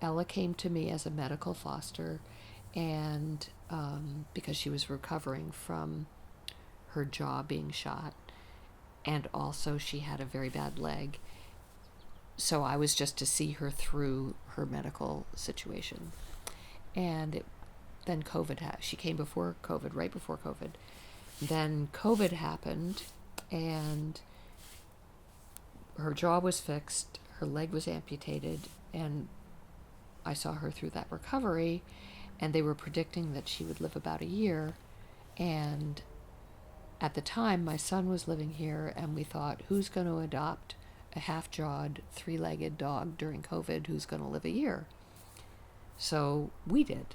Ella came to me as a medical foster, and because she was recovering from her jaw being shot, and also she had a very bad leg. So I was just to see her through her medical situation. And then she came before COVID, right before COVID. Then COVID happened, and her jaw was fixed, her leg was amputated, and I saw her through that recovery, and they were predicting that she would live about a year. And at the time, my son was living here, and we thought, who's going to adopt a half-jawed, three-legged dog during COVID who's going to live a year? So we did.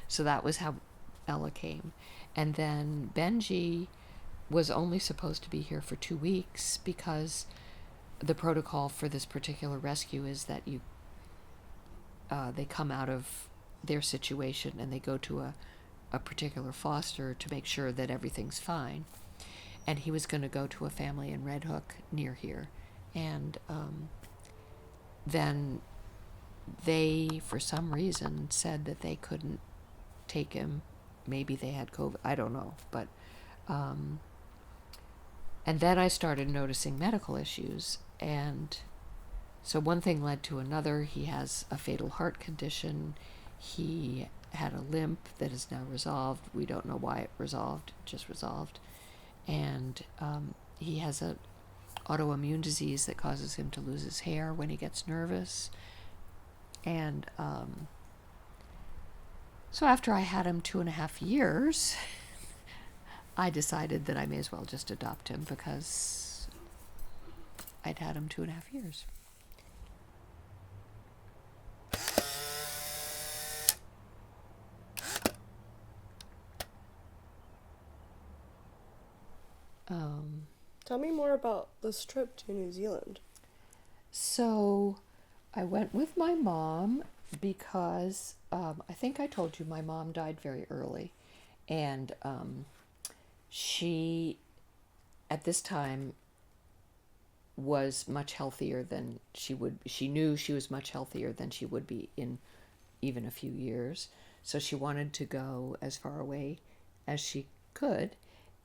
So that was how Ella came. And then Benji was only supposed to be here for 2 weeks because the protocol for this particular rescue is that they come out of their situation and they go to a particular foster to make sure that everything's fine. And he was going to go to a family in Red Hook near here. And then they, for some reason, said that they couldn't take him. Maybe they had COVID. I don't know. But and then I started noticing medical issues. And so one thing led to another. He has a fatal heart condition. He had a limp that is now resolved. We don't know why it resolved. It just resolved. And he has an autoimmune disease that causes him to lose his hair when he gets nervous. And so after I had him 2.5 years, I decided that I may as well just adopt him because I'd had him 2.5 years. Tell me more about this trip to New Zealand. So I went with my mom because I think I told you my mom died very early. And she, at this time, was much healthier than she knew she was much healthier than she would be in even a few years. So she wanted to go as far away as she could,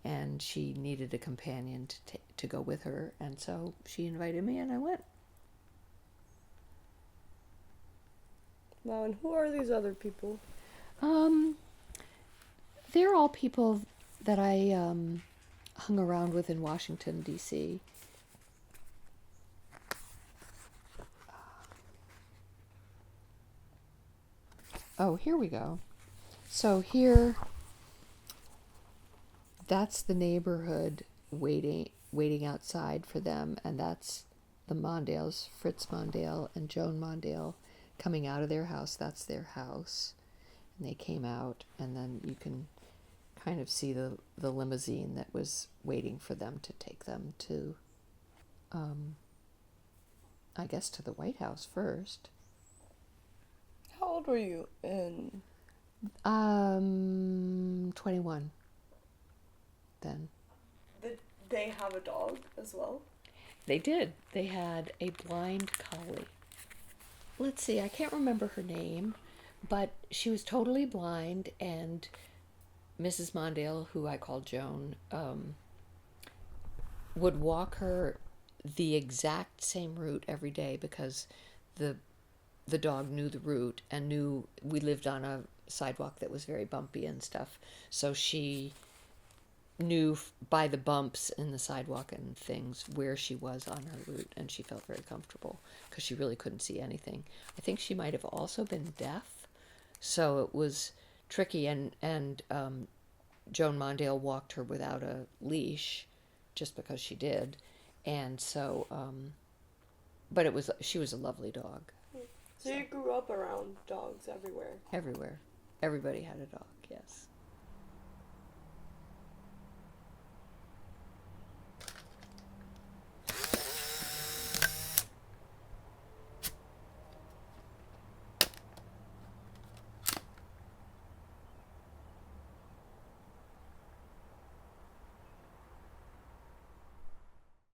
and she needed a companion to go with her, and so she invited me and I went. Wow, and who are these other people? They're all people that I hung around with in Washington, D.C. Oh, here we go. So here, that's the neighborhood waiting outside for them, and that's the Mondales, Fritz Mondale and Joan Mondale, coming out of their house. That's their house. And they came out, and then you can kind of see the limousine that was waiting for them to take them to, I guess, to the White House first. How old were you in? 21 then. Did they have a dog as well? They did. They had a blind collie. Let's see, I can't remember her name, but she was totally blind, and Mrs. Mondale, who I called Joan, would walk her the exact same route every day because the dog knew the route and knew we lived on a sidewalk that was very bumpy and stuff. So she knew by the bumps in the sidewalk and things where she was on her route, and she felt very comfortable because she really couldn't see anything. I think she might have also been deaf, so it was tricky. And Joan Mondale walked her without a leash, just because she did, and so. But she was a lovely dog. So you grew up around dogs everywhere? Everywhere. Everybody had a dog, yes.